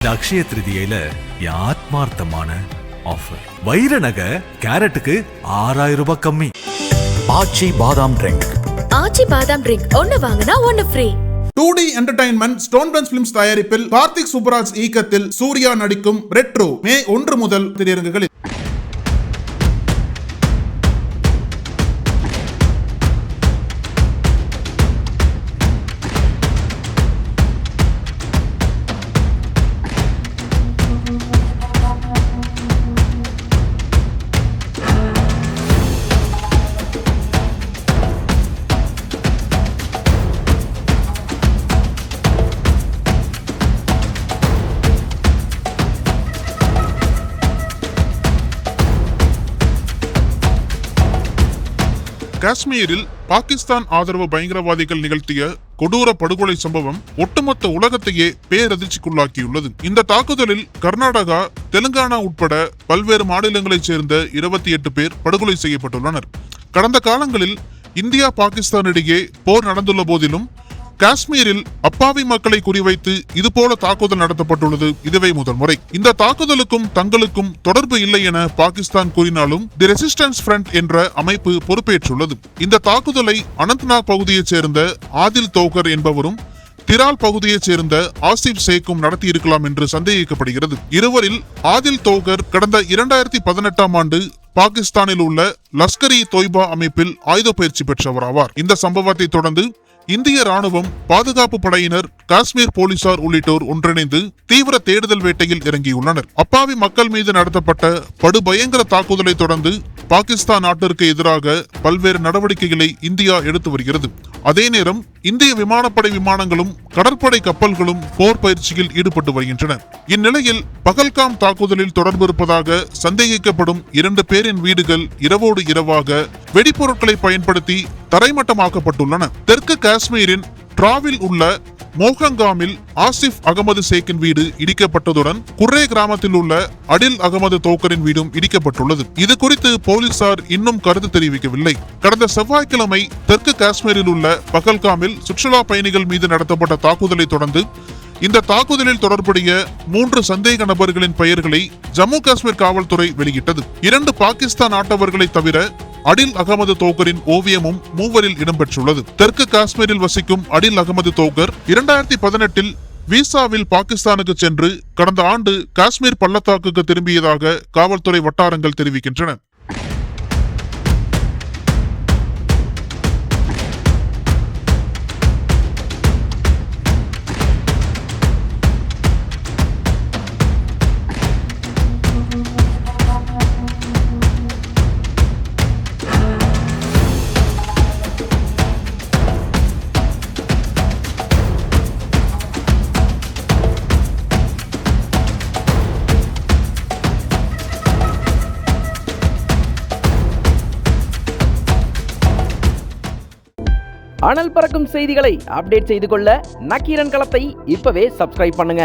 இந்த அக்ஷய திருதியில ஆத்மார்த்தமான ஆஃபர். வைர நகை கேரட்டுக்கு 6000 ரூபாய் கம்மி. ஆச்சி பாதாம் ட்ரிங்க். ஆச்சி பாதாம் ட்ரிங்க் ஒன்னு வாங்கினா ஒன்னு free. 2D entertainment stone bench films தயாரிப்பில் கார்த்திக் சுப்பராஜ் இயக்கத்தில் சூர்யா நடிக்கும் ரெட்ரோ மே 1 முதல் திரையரங்குகளில். காஷ்மீரில் பாகிஸ்தான் ஆதரவு பயங்கரவாதிகள் நிகழ்த்திய கொடூர படுகொலை சம்பவம் ஒட்டுமொத்த உலகத்தையே பேரதிர்ச்சிக்குள்ளாக்கியுள்ளது. இந்த தாக்குதலில் கர்நாடகா, தெலுங்கானா உட்பட பல்வேறு மாநிலங்களைச் சேர்ந்த 28 பேர் படுகொலை செய்யப்பட்டுள்ளனர். கடந்த காலங்களில் இந்தியா பாகிஸ்தான் இடையே போர் நடந்துள்ள போதிலும் காஷ்மீரில் அப்பாவி மக்களை குறிவைத்து இதுபோல தாக்குதல் நடத்தப்பட்டுள்ளது இதுவே முதல் முறை. இந்த தாக்குதலுக்கும் தங்களுக்கும் தொடர்பு இல்லை என பாகிஸ்தான் கூறினாலும் தி ரெசிஸ்டன்ஸ் ஃப்ரண்ட் என்ற அமைப்பு பொறுப்பேற்றுள்ளது. இந்த தாக்குதலை அனந்த்நாக் பகுதியைச் சேர்ந்த ஆதில் தோகர் என்பவரும் திரால் பகுதியைச் சேர்ந்த ஆசிப் ஷேக்கும் நடத்தியிருக்கலாம் என்று சந்தேகிக்கப்படுகிறது. இருவரில் ஆதில் தோகர் கடந்த 2018ஆம் ஆண்டு பாகிஸ்தானில் உள்ள லஷ்கர்-இ தொய்பா அமைப்பில் ஆயுத பயிற்சி பெற்றவராவார். இந்த சம்பவத்தை தொடர்ந்து இந்திய ராணுவம், பாதுகாப்பு படையினர், காஷ்மீர் போலீசார் உள்ளிட்டோர் ஒன்றிணைந்து தீவிர தேடுதல் வேட்டையில் இறங்கியுள்ளனர். அப்பாவி மக்கள் மீது நடத்தப்பட்ட படுபயங்கர தாக்குதலை தொடர்ந்து பாகிஸ்தான் நாட்டிற்கு எதிராக பல்வேறு நடவடிக்கைகளை இந்தியா எடுத்து வருகிறது. அதே நேரம் இந்திய விமானப்படை விமானங்களும் கடற்படை கப்பல்களும் போர் பயிற்சியில் ஈடுபட்டு வருகின்றன. இந்நிலையில் பகல்காம் தாக்குதலில் தொடர்பு இருப்பதாக சந்தேகிக்கப்படும் 2 பேரின் வீடுகள் இரவோடு இரவாக வெடிப்பொருட்களை பயன்படுத்தி தரைமட்டமாக்கப்பட்டுள்ளன. தெற்கு காஷ்மீரின் டிராவில் உள்ள மோகங்காமில் ஆசிப் அகமது ஷேக்கின் வீடு இடிக்கப்பட்டதுடன் குர்ரே கிராமத்தில் உள்ள அடில் அகமது தோக்கரின் வீடும் இடிக்கப்பட்டுள்ளது. இது குறித்து போலீசார் இன்னும் கருத்து தெரிவிக்கவில்லை. கடந்த செவ்வாய்க்கிழமை தெற்கு காஷ்மீரில் உள்ள பகல்காமில் சுற்றுலா பயணிகள் மீது நடத்தப்பட்ட தாக்குதலை தொடர்ந்து இந்த தாக்குதலில் தொடர்புடைய 3 சந்தேக நபர்களின் பெயர்களை ஜம்மு காஷ்மீர் காவல்துறை வெளியிட்டது. 2 பாகிஸ்தான் நாட்டவர்களை தவிர அடில் அகமது தோக்கரின் ஓவியமும் மூவரில் இடம்பெற்றுள்ளது. தெற்கு காஷ்மீரில் வசிக்கும் அடில் அகமது தோக்கர் 2018இல் விசாவில் பாகிஸ்தானுக்கு சென்று கடந்த ஆண்டு காஷ்மீர் பள்ளத்தாக்குக்கு திரும்பியதாக காவல்துறை வட்டாரங்கள் தெரிவிக்கின்றன. அனல் பறக்கும் செய்திகளை அப்டேட் செய்து கொள்ள நக்கீரன் களத்தை இப்பவே சப்ஸ்கிரைப் பண்ணுங்க.